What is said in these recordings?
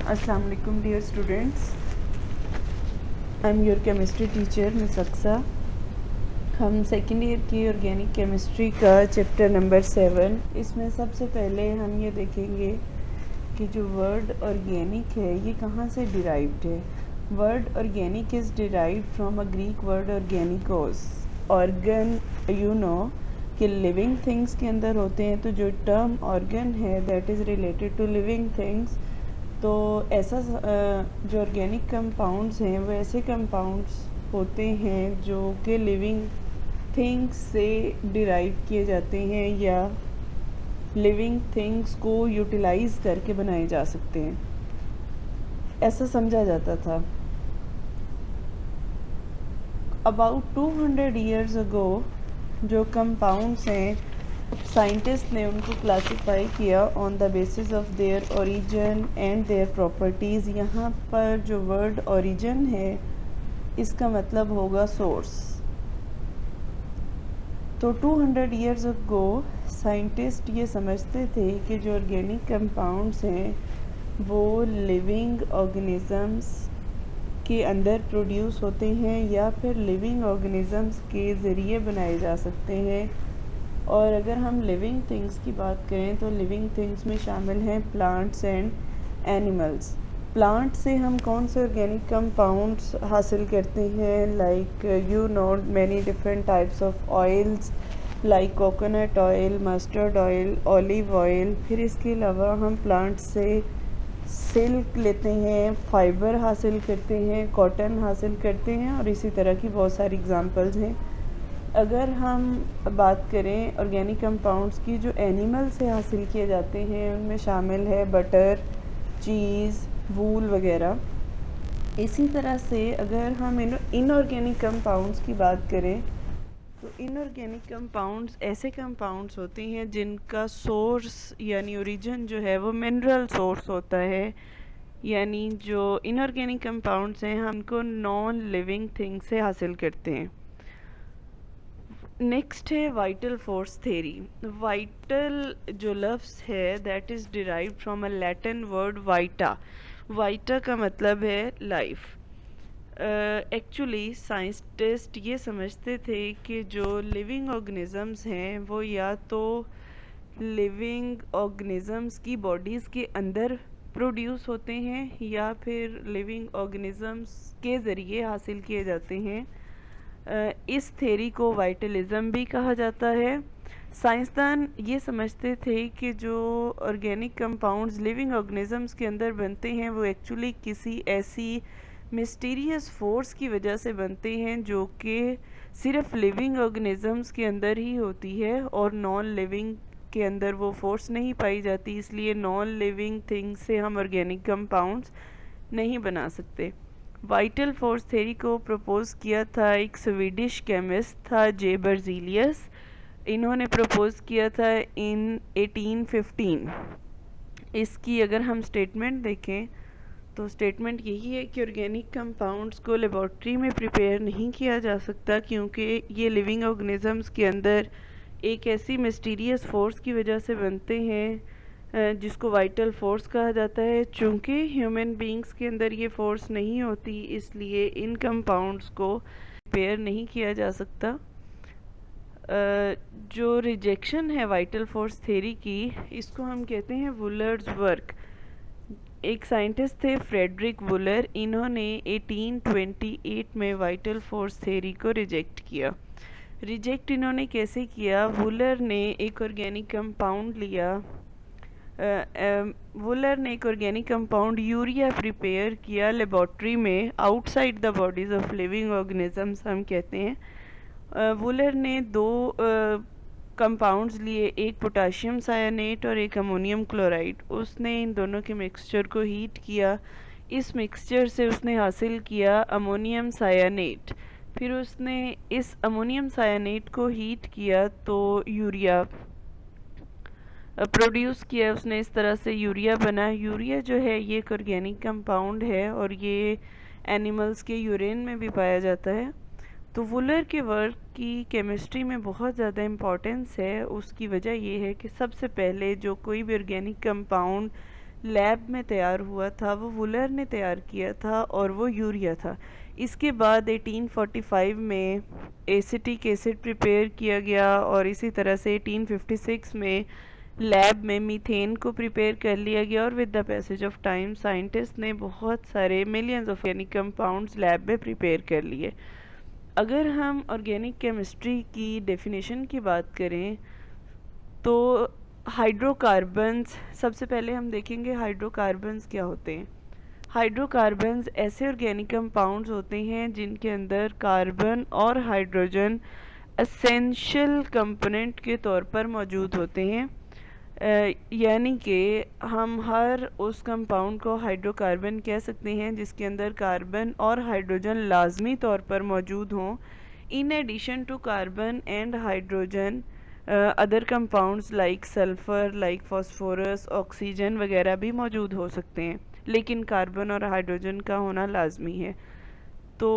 अस्सलाम वालेकुम dear students, I am your chemistry teacher miss Aqsa. हम सेकेंड ईयर की ऑर्गेनिक केमिस्ट्री का चैप्टर नंबर 7, इसमें सबसे पहले हम ये देखेंगे कि जो वर्ड ऑर्गेनिक है ये कहाँ से डिराइव्ड है। Word organic is derived from a Greek word ऑर्गेनिकोस। ऑर्गन यू नो कि लिविंग थिंग्स के अंदर होते हैं, तो जो टर्म ऑर्गन है that is related to living things. तो ऐसा जो ऑर्गेनिक कंपाउंड्स हैं वो ऐसे कंपाउंड्स होते हैं जो कि लिविंग थिंग्स से डिराइव किए जाते हैं या लिविंग थिंग्स को यूटिलाइज करके बनाए जा सकते हैं, ऐसा समझा जाता था। अबाउट 200 ईयर्स अगो जो कंपाउंड्स हैं साइंटिस्ट ने उनको क्लासिफाई किया on the basis of their origin and their properties. यहाँ पर जो वर्ड ओरिजिन है इसका मतलब होगा सोर्स। तो 200 ईयर्स अगो साइंटिस्ट ये समझते थे कि जो ऑर्गेनिक कंपाउंड्स हैं वो लिविंग ऑर्गेनिजम्स के अंदर प्रोड्यूस होते हैं या फिर लिविंग ऑर्गेनिजम्स के ज़रिए बनाए जा सकते हैं। और अगर हम लिविंग थिंग्स की बात करें तो लिविंग थिंग्स में शामिल हैं प्लांट्स एंड एनिमल्स। प्लांट से हम कौन से ऑर्गेनिक कंपाउंड्स हासिल करते हैं, like you know many different types of oils like coconut oil, mustard oil, olive oil. फिर इसके अलावा हम प्लांट से सिल्क लेते हैं, फाइबर हासिल करते हैं, कॉटन हासिल करते हैं और इसी तरह की बहुत सारी एग्जांपल्स हैं। अगर हम बात करें ऑर्गेनिक कंपाउंड्स की जो एनिमल से हासिल किए जाते हैं उनमें शामिल है बटर, चीज़, वूल वगैरह। इसी तरह से अगर हम इनऑर्गेनिक कंपाउंड्स की बात करें तो इनऑर्गेनिक कंपाउंड्स ऐसे कंपाउंड्स होते हैं जिनका सोर्स यानी ओरिजिन जो है वो मिनरल सोर्स होता है। यानी जो इनऑर्गेनिक कंपाउंड्स हैं हम उनको नॉन लिविंग थिंग से हासिल करते हैं। नेक्स्ट है वाइटल फोर्स थेरी। वाइटल जो लफ्ज़ है that is derived from a Latin word वाइटा। वाइटा का मतलब है लाइफ। एक्चुअली साइंटिस्ट ये समझते थे कि जो लिविंग ऑर्गेनिजम्स हैं वो या तो लिविंग ऑर्गेनिजम्स की बॉडीज़ के अंदर प्रोड्यूस होते हैं या फिर लिविंग ऑर्गेनिजम्स के ज़रिए हासिल किए जाते हैं। इस थेरी को वाइटलिज्म भी कहा जाता है। साइंसदान ये समझते थे कि जो ऑर्गेनिक कंपाउंड्स लिविंग ऑर्गेनिजम्स के अंदर बनते हैं वो एक्चुअली किसी ऐसी मिस्टीरियस फोर्स की वजह से बनते हैं जो कि सिर्फ लिविंग ऑर्गेनिजम्स के अंदर ही होती है और नॉन लिविंग के अंदर वो फोर्स नहीं पाई जाती, इसलिए नॉन लिविंग थिंग्स से हम ऑर्गेनिक कंपाउंड्स नहीं बना सकते। वाइटल फोर्स थ्योरी को प्रपोज किया था एक स्वीडिश केमिस्ट था जे बर्जीलियस। इन्होंने प्रपोज किया था इन 1815। इसकी अगर हम स्टेटमेंट देखें तो स्टेटमेंट यही है कि ऑर्गेनिक कंपाउंड्स को लेबॉर्ट्री में प्रिपेयर नहीं किया जा सकता क्योंकि ये लिविंग ऑर्गेनिजम्स के अंदर एक ऐसी मिस्टीरियस फोर्स की वजह से बनते हैं जिसको वाइटल फोर्स कहा जाता है। चूँकि ह्यूमन बींग्स के अंदर ये फोर्स नहीं होती इसलिए इन कंपाउंड्स को प्रिपेयर नहीं किया जा सकता। जो रिजेक्शन है वाइटल फोर्स थ्योरी की इसको हम कहते हैं वुलर्स वर्क। एक साइंटिस्ट थे फ्रेडरिक वुलर, इन्होंने 1828 में वाइटल फोर्स थ्योरी को रिजेक्ट किया। रिजेक्ट इन्होंने कैसे किया, वुलर ने एक ऑर्गेनिक कंपाउंड लिया। वुलर ने एक ऑर्गेनिक कंपाउंड यूरिया प्रिपेयर किया लेबॉर्ट्री में outside the bodies of living organisms हम कहते हैं। वुलर ने दो कंपाउंड्स लिए, एक पोटाशियम सायानेट और एक अमोनियम क्लोराइड। उसने इन दोनों के मिक्सचर को हीट किया। इस मिक्सचर से उसने हासिल किया अमोनियम सायानेट। फिर उसने इस अमोनियम सायानेट को हीट किया तो यूरिया प्रोड्यूस किया उसने। इस तरह से यूरिया बना। यूरिया जो है ये एक ऑर्गेनिक कंपाउंड है और ये एनिमल्स के यूरिन में भी पाया जाता है। तो वुलर के वर्क की केमिस्ट्री में बहुत ज़्यादा इम्पोर्टेंस है। उसकी वजह ये है कि सबसे पहले जो कोई भी ऑर्गेनिक कंपाउंड लैब में तैयार हुआ था वो वुलर ने तैयार किया था और वो यूरिया था। इसके बाद 1845 में एसिटिक एसिड प्रिपेयर किया गया और इसी तरह से 1856 में लैब में मीथेन को प्रिपेयर कर लिया गया और with the passage of time scientist ने बहुत सारे millions of organic compounds lab में प्रिपेयर कर लिए। अगर हम ऑर्गेनिक केमिस्ट्री की डेफिनेशन की बात करें तो हाइड्रोकार्बन्स, सबसे पहले हम देखेंगे हाइड्रोकार्बन्स क्या होते हैं। हाइड्रोकार्बन्स ऐसे ऑर्गेनिक कंपाउंड्स होते हैं जिनके अंदर कार्बन और हाइड्रोजन एसेंशियल कंपोनेंट के तौर पर मौजूद होते हैं। यानी कि हम हर उस कंपाउंड को हाइड्रोकार्बन कह सकते हैं जिसके अंदर कार्बन और हाइड्रोजन लाजमी तौर पर मौजूद हों। In addition to carbon and hydrogen other compounds like sulphur, like phosphorus, oxygen वगैरह भी मौजूद हो सकते हैं, लेकिन कार्बन और हाइड्रोजन का होना लाजमी है। तो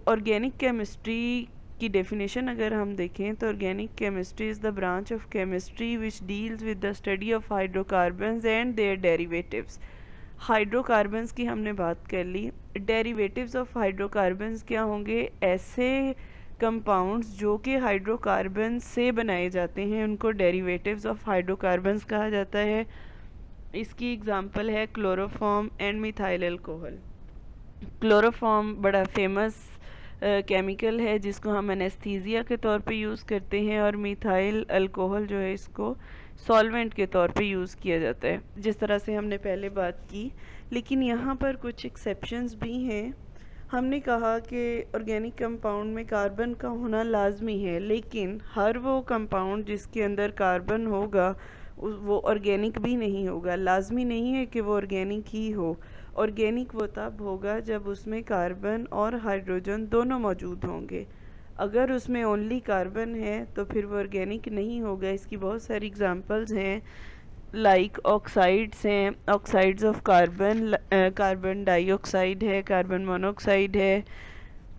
ऑर्गेनिक केमिस्ट्री की डेफिनेशन अगर हम देखें तो organic chemistry is the branch of chemistry which deals with the study of hydrocarbons and their derivatives. Hydrocarbons की हमने बात कर ली। डेरिवेटिव्स ऑफ हाइड्रोकार्बन्स क्या होंगे? ऐसे कंपाउंड्स जो कि हाइड्रोकार्बन से बनाए जाते हैं उनको डेरिवेटिव्स ऑफ हाइड्रोकार्बन्स कहा जाता है। इसकी एग्जांपल है chloroform and methyl alcohol. Chloroform बड़ा फेमस केमिकल है जिसको हम एनेस्थीसिया के तौर पे यूज़ करते हैं और मिथाइल अल्कोहल जो है इसको सॉल्वेंट के तौर पे यूज़ किया जाता है, जिस तरह से हमने पहले बात की। लेकिन यहाँ पर कुछ एक्सेप्शंस भी हैं। हमने कहा कि ऑर्गेनिक कंपाउंड में कार्बन का होना लाजमी है, लेकिन हर वो कंपाउंड जिसके अंदर कार्बन होगा वो ऑर्गेनिक भी नहीं होगा। लाजमी नहीं है कि वो ऑर्गेनिक ही हो। ऑर्गेनिक वो तब होगा जब उसमें कार्बन और हाइड्रोजन दोनों मौजूद होंगे। अगर उसमें ओनली कार्बन है तो फिर वो ऑर्गेनिक नहीं होगा। इसकी बहुत सारी एग्जांपल्स हैं, लाइक ऑक्साइड्स हैं, oxides of carbon, carbon dioxide है, कार्बन मोनोऑक्साइड है,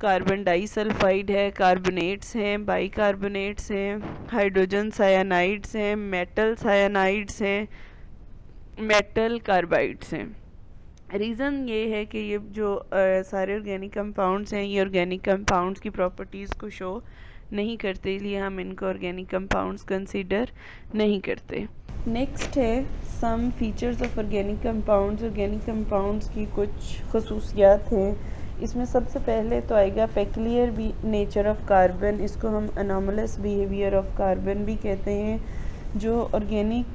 कार्बन डाइसल्फाइड है, कार्बोनेट्स हैं, बाइकार्बोनेट्स हैं, हाइड्रोजन सायानाइड्स हैं, मेटल सायानाइड्स हैं, मेटल कार्बाइड्स हैं। रीज़न ये है कि ये जो सारे ऑर्गेनिक कंपाउंड्स हैं ये ऑर्गेनिक कंपाउंड्स की प्रॉपर्टीज़ को शो नहीं करते, इसलिए हम इनको ऑर्गेनिक कंपाउंड्स कंसीडर नहीं करते। नेक्स्ट है some features of organic compounds. Organic compounds की कुछ खसूसियात हैं। इसमें सबसे पहले तो आएगा पेक्यूलियर नेचर ऑफ कार्बन। इसको हम अनोमलस बिहेवियर ऑफ कार्बन भी कहते हैं। जो ऑर्गेनिक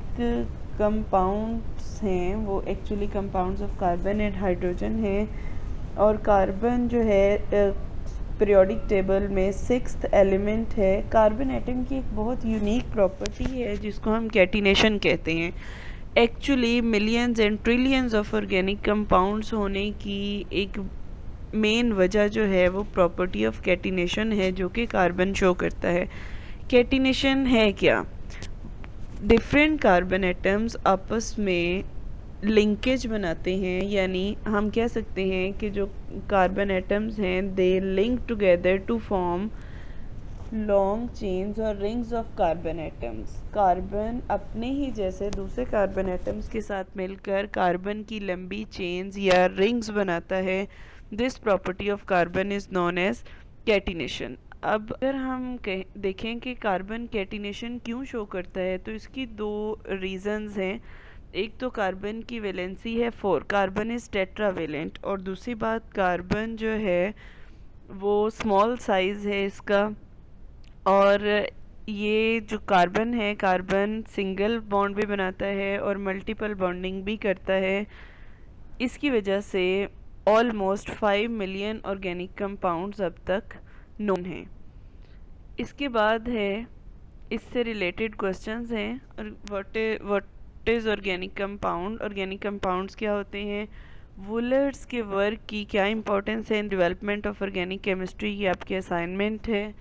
कंपाउंड्स हैं वो actually compounds of carbon and hydrogen हैं, और कार्बन जो है पीरियोडिक टेबल में 6th एलिमेंट है। कार्बन एटम की एक बहुत यूनिक प्रॉपर्टी है जिसको हम कैटिनेशन कहते हैं। Actually millions and trillions of organic compounds होने की एक मेन वजह जो है वो प्रॉपर्टी ऑफ कैटिनेशन है, जो कि कार्बन शो करता है। कैटिनेशन है क्या? डिफरेंट कार्बन एटम्स आपस में लिंकेज बनाते हैं, यानी हम कह सकते हैं कि जो कार्बन एटम्स हैं they link together to form long chains और rings of carbon atoms. Carbon अपने ही जैसे दूसरे कार्बन एटम्स के साथ मिलकर कार्बन की लंबी चेन्स या रिंग्स बनाता है। This property of carbon is known as catenation. अब अगर हम देखें कि कार्बन कैटिनेशन क्यों शो करता है तो इसकी दो रीजंस हैं। एक तो कार्बन की वैलेंसी है 4, कार्बन इज टेट्रावेलेंट, और दूसरी बात कार्बन जो है वो स्मॉल साइज है इसका, और ये जो कार्बन है कार्बन सिंगल बॉन्ड भी बनाता है और मल्टीपल बॉन्डिंग भी करता है। इसकी वजह से ऑलमोस्ट 5 मिलियन ऑर्गेनिक कंपाउंड्स अब तक नोन हैं। इसके बाद है इससे रिलेटेड क्वेश्चंस हैं, और what is organic compound. Organic compounds क्या होते हैं? वुलर्स के वर्क की क्या इंपॉर्टेंस है in development of organic chemistry, ये आपके असाइनमेंट है।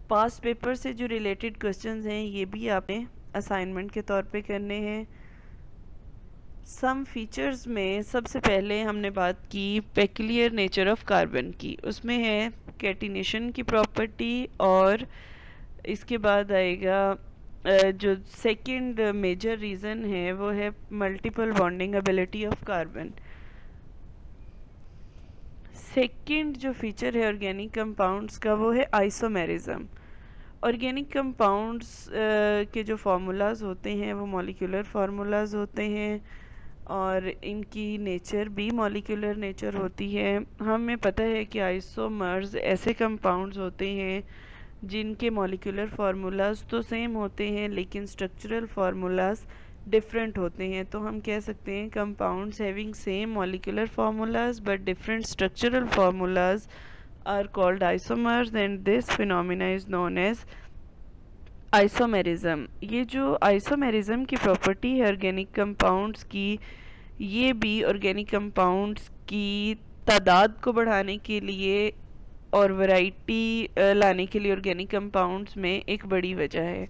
पास्ट पेपर से जो रिलेटेड क्वेश्चंस हैं ये भी आपने असाइनमेंट के तौर पे करने हैं। सम फीचर्स में सबसे पहले हमने बात की पेक्यूलियर नेचर ऑफ कार्बन की, उसमें है कैटिनेशन की प्रॉपर्टी, और इसके बाद आएगा जो सेकंड मेजर रीज़न है वो है multiple bonding ability of carbon. Second जो फीचर है ऑर्गेनिक कंपाउंड्स का वो है आइसोमेरिज्म। ऑर्गेनिक कंपाउंड्स के जो फार्मूलाज होते हैं वो मॉलिक्यूलर फार्मूलाज होते हैं और इनकी नेचर भी मॉलिक्यूलर नेचर होती है। हमें पता है कि आइसोमर्स ऐसे कंपाउंड्स होते हैं जिनके मॉलिक्यूलर फार्मूलाज तो सेम होते हैं लेकिन स्ट्रक्चरल फार्मूलाज डिफरेंट होते हैं। तो हम कह सकते हैं compounds having same molecular formulas but different structural formulas are called isomers and this phenomena is known as isomerism। ये जो isomerism की प्रॉपर्टी है ऑर्गेनिक कंपाउंड्स की, ये भी ऑर्गेनिक कंपाउंड्स की तादाद को बढ़ाने के लिए और वैरायटी लाने के लिए ऑर्गेनिक कंपाउंड्स में एक बड़ी वजह है।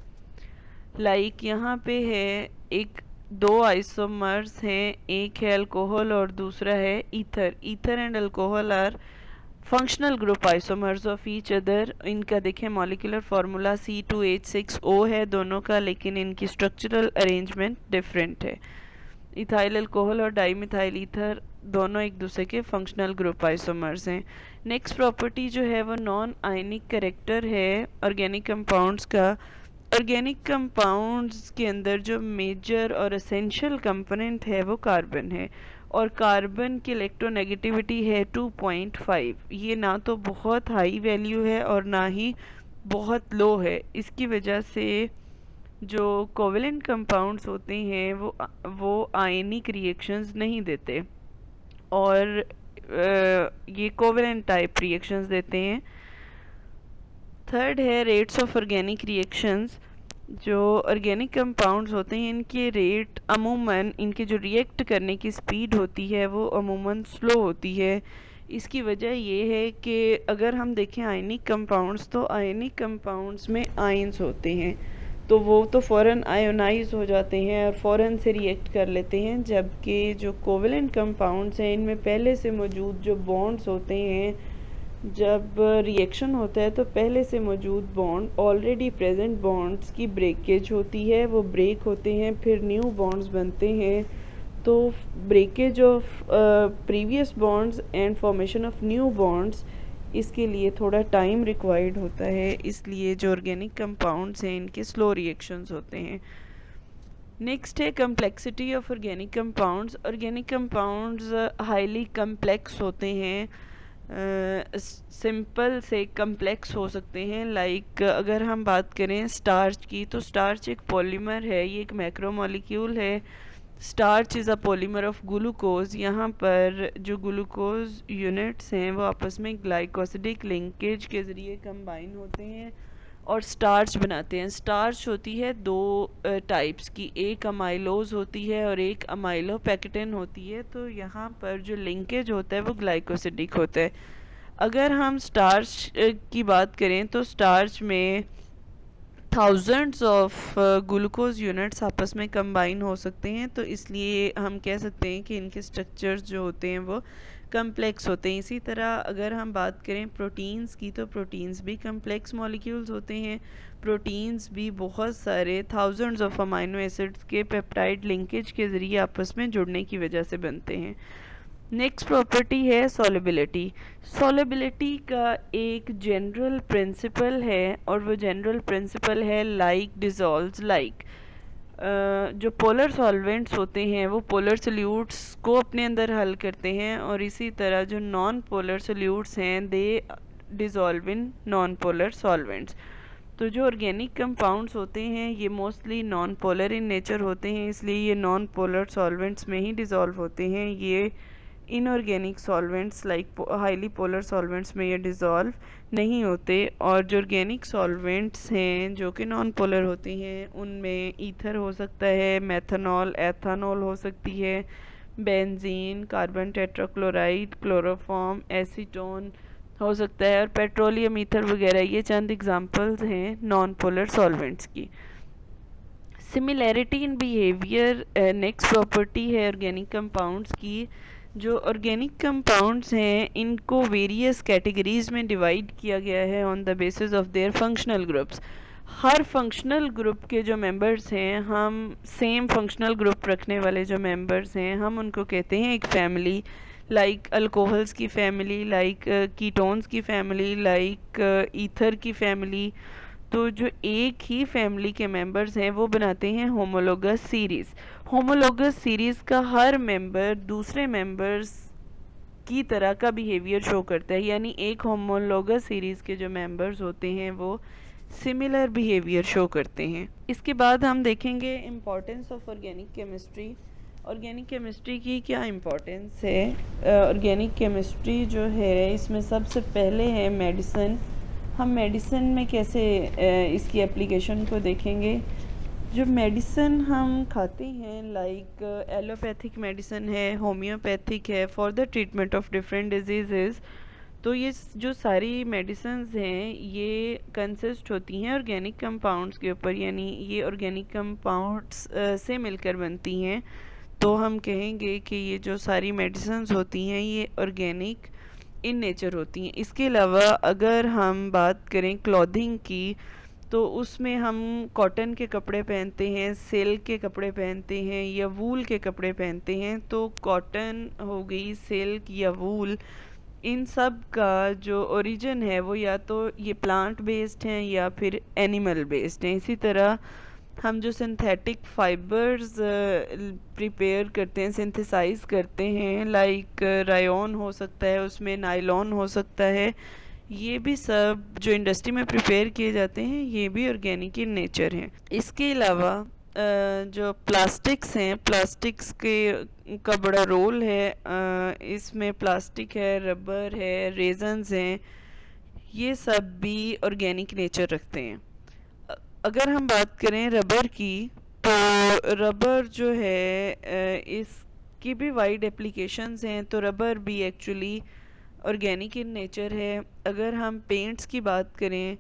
लाइक यहाँ पे है एक दो आइसोमर्स हैं, एक है अल्कोहल और दूसरा है ether. Ether and alcohol are functional group isomers of each other. इनका देखें मॉलिक्यूलर फार्मूला C2H6O है दोनों का, लेकिन इनकी स्ट्रक्चरल अरेंजमेंट डिफरेंट है। इथाइल अल्कोहल और डाईमिथाइल ईथर दोनों एक दूसरे के फंक्शनल ग्रुप आइसोमर्स हैं। नेक्स्ट प्रॉपर्टी जो है वो नॉन आयनिक कैरेक्टर है ऑर्गेनिक कंपाउंड्स का। ऑर्गेनिक कंपाउंड्स के अंदर जो मेजर और एसेंशियल कंपोनेंट है वो कार्बन है और कार्बन की इलेक्ट्रोनेगेटिविटी है 2.5। ये ना तो बहुत हाई वैल्यू है और ना ही बहुत लो है। इसकी वजह से जो कोवेलेंट कंपाउंड्स होते हैं वो आयनिक रिएक्शंस नहीं देते और ये कोवेलेंट टाइप रिएक्शंस देते हैं। थर्ड है रेट्स ऑफ ऑर्गेनिक रिएक्शंस। जो ऑर्गेनिक कंपाउंड्स होते हैं इनके रेट अमूमन, इनके जो रिएक्ट करने की स्पीड होती है वो अमूमन स्लो होती है। इसकी वजह ये है कि अगर हम देखें आयनिक कंपाउंड्स, तो आयनिक कंपाउंड्स में आयंस होते हैं तो वो तो फ़ौरन आयोनाइज हो जाते हैं और फ़ौरन से रिएक्ट कर लेते हैं, जबकि जो कोवेलेंट कंपाउंड्स हैं इनमें पहले से मौजूद जो बॉन्ड्स होते हैं, जब रिएक्शन होता है तो पहले से मौजूद बॉन्ड, ऑलरेडी प्रेजेंट बॉन्ड्स की ब्रेकेज होती है, वो ब्रेक होते हैं, फिर न्यू बॉन्ड्स बनते हैं। तो breakage of previous bonds and formation of new bonds, इसके लिए थोड़ा टाइम रिक्वायर्ड होता है, इसलिए जो ऑर्गेनिक कंपाउंड्स हैं इनके स्लो रिएक्शंस होते हैं। नेक्स्ट है complexity of organic compounds. Organic compounds highly complex होते हैं, सिंपल से कम्प्लेक्स हो सकते हैं। लाइक अगर हम बात करें स्टार्च की, तो स्टार्च एक पॉलीमर है, ये एक मैक्रोमोलिक्यूल है। Starch is a polymer of glucose. यहाँ पर जो ग्लूकोज यूनिट्स हैं वो आपस में ग्लाइकोसिडिक लिंकेज के ज़रिए कंबाइन होते हैं और स्टार्च बनाते हैं। स्टार्च होती है दो टाइप्स की, एक अमाइलोज होती है और एक अमाइलोपेक्टिन होती है। तो यहाँ पर जो लिंकेज होता है वो ग्लाइकोसिडिक होता है। अगर हम स्टार्च की बात करें तो स्टार्च में थाउजेंड्स ऑफ ग्लूकोज यूनिट्स आपस में कंबाइन हो सकते हैं, तो इसलिए हम कह सकते हैं कि इनके स्ट्रक्चर्स जो होते हैं वो कम्प्लेक्स होते हैं। इसी तरह अगर हम बात करें प्रोटीन्स की, तो प्रोटीन्स भी कम्प्लेक्स मॉलिक्यूल्स होते हैं। प्रोटीन्स भी बहुत सारे थाउजेंड्स ऑफ अमाइनो एसिड्स के पेप्टाइड लिंकेज के ज़रिए आपस में जुड़ने की वजह से बनते हैं। नेक्स्ट प्रॉपर्टी है सॉल्युबिलिटी। सॉल्युबिलिटी का एक जनरल प्रिंसिपल है और वो जनरल प्रिंसिपल है लाइक डिज़ोल्व्स लाइक। जो पोलर सॉल्वेंट्स होते हैं वो पोलर सोल्यूट्स को अपने अंदर हल करते हैं और इसी तरह जो नॉन पोलर सोल्यूट्स हैं they dissolve in non polar solvents. तो जो ऑर्गेनिक कंपाउंड्स होते हैं ये mostly non polar in nature होते हैं, इसलिए ये नॉन पोलर सॉल्वेंट्स में ही डिज़ोल्व होते हैं। ये inorganic solvents like highly polar solvents में ये डिज़ोल्व नहीं होते। और जो ऑर्गेनिक सॉल्वेंट्स हैं जो कि नॉन पोलर होते हैं उनमें ईथर हो सकता है, मेथनॉल, एथानॉल हो सकती है, benzene, carbon tetrachloride, chloroform, acetone हो सकता है और पेट्रोलियम ईथर वगैरह। ये चंद एग्जांपल्स हैं नॉन पोलर सॉल्वेंट्स की। Similarity in behaviour next property है ऑर्गेनिक कंपाउंड्स की। जो ऑर्गेनिक कंपाउंड्स हैं इनको वेरियस कैटेगरीज में डिवाइड किया गया है on the basis of there functional groups. Her functional group के जो मेंबर्स हैं, हम सेम फंक्शनल ग्रुप रखने वाले जो मेंबर्स हैं, हम उनको कहते हैं एक फैमिली। लाइक अल्कोहल्स की फैमिली, लाइक कीटोन्स की फैमिली, लाइक ईथर की फैमिली। तो जो एक ही फैमिली के मेंबर्स हैं वो बनाते हैं होमोलोगस सीरीज़। होमोलोगस सीरीज़ का हर मेंबर दूसरे मेंबर्स की तरह का बिहेवियर शो करता है, यानी एक होमोलोगस सीरीज़ के जो मेंबर्स होते हैं वो सिमिलर बिहेवियर शो करते हैं। इसके बाद हम देखेंगे importance of organic chemistry. Organic chemistry की क्या इम्पोर्टेंस है। ऑर्गेनिक केमिस्ट्री जो है, इसमें सबसे पहले है मेडिसिन। हम मेडिसिन में कैसे इसकी एप्लीकेशन को देखेंगे। जो मेडिसिन हम खाते हैं, लाइक एलोपैथिक मेडिसिन है, होम्योपैथिक है, for the treatment of different disease. तो ये जो सारी मेडिसिन्स हैं ये कंसिस्ट होती हैं ऑर्गेनिक कंपाउंड्स के ऊपर, यानी ये ऑर्गेनिक कंपाउंड्स से मिलकर बनती हैं। तो हम कहेंगे कि ये जो सारी मेडिसिन्स होती हैं ये ऑर्गेनिक इन नेचर होती हैं। इसके अलावा अगर हम बात करें क्लॉथिंग की, तो उसमें हम कॉटन के कपड़े पहनते हैं, सिल्क के कपड़े पहनते हैं या वूल के कपड़े पहनते हैं। तो कॉटन हो गई, सिल्क या वूल, इन सब का जो ओरिजिन है वो या तो ये प्लांट बेस्ड हैं या फिर एनिमल बेस्ड हैं। इसी तरह हम जो सिंथेटिक फाइबर्स प्रिपेयर करते हैं, सिंथेसाइज करते हैं, लाइक रायोन हो सकता है, उसमें नायलॉन हो सकता है, ये भी सब जो इंडस्ट्री में प्रिपेयर किए जाते हैं ये भी ऑर्गेनिक इन नेचर हैं। इसके अलावा जो प्लास्टिक्स हैं, प्लास्टिक्स के का बड़ा रोल है। इसमें प्लास्टिक है, रबर है, रेजन्स हैं, ये सब भी ऑर्गेनिक नेचर रखते हैं। अगर हम बात करें रबर की, तो रबर जो है इसकी भी वाइड एप्लीकेशंस हैं। तो रबर भी एक्चुअली ऑर्गेनिक इन नेचर है। अगर हम पेंट्स की बात करें,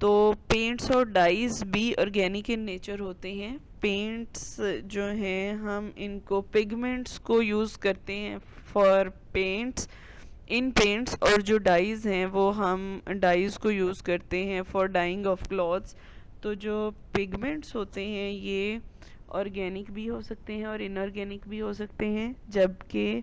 तो पेंट्स और डाइज भी ऑर्गेनिक इन नेचर होते हैं। पेंट्स जो हैं हम इनको पिगमेंट्स को यूज़ करते हैं फॉर पेंट्स, इन पेंट्स, और जो डाइज हैं वो हम डाइज को यूज़ करते हैं फॉर डाइंग ऑफ क्लॉथ्स। तो जो पिगमेंट्स होते हैं ये ऑर्गेनिक भी हो सकते हैं और इनऑर्गेनिक भी हो सकते हैं, जबकि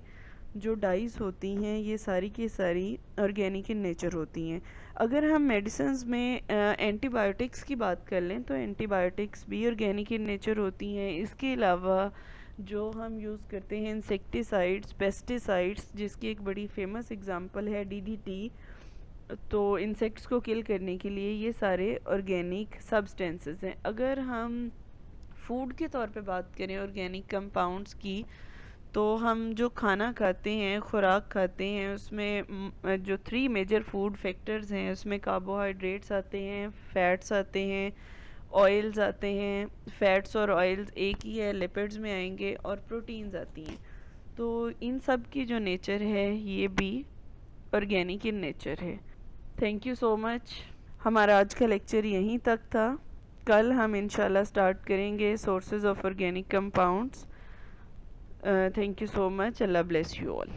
जो डाइज होती हैं ये सारी की सारी ऑर्गेनिक इन नेचर होती हैं। अगर हम मेडिसिन्स में एंटीबायोटिक्स की बात कर लें, तो एंटीबायोटिक्स भी ऑर्गेनिक इन नेचर होती हैं। इसके अलावा जो हम यूज़ करते हैं इंसेक्टिसाइड्स, पेस्टिसाइड्स, जिसकी एक बड़ी फेमस एग्जांपल है डीडीटी, तो इंसेक्ट्स को किल करने के लिए, ये सारे ऑर्गेनिक सब्सटेंसेस हैं। अगर हम फूड के तौर पे बात करें ऑर्गेनिक कंपाउंड्स की, तो हम जो खाना खाते हैं, खुराक खाते हैं, उसमें जो 3 मेजर फूड फैक्टर्स हैं, उसमें कार्बोहाइड्रेट्स आते हैं, फैट्स आते हैं, ऑयल्स आते हैं। फैट्स और ऑयल्स एक ही है, लिपिड्स में आएंगे, और प्रोटीन्स आती हैं। तो इन सब की जो नेचर है ये भी ऑर्गेनिक इन नेचर है। Thank you so much. हमारा आज का लेक्चर यहीं तक था। कल हम इंशाल्लाह स्टार्ट करेंगे sources of organic compounds. Thank you so much. Allah bless you all.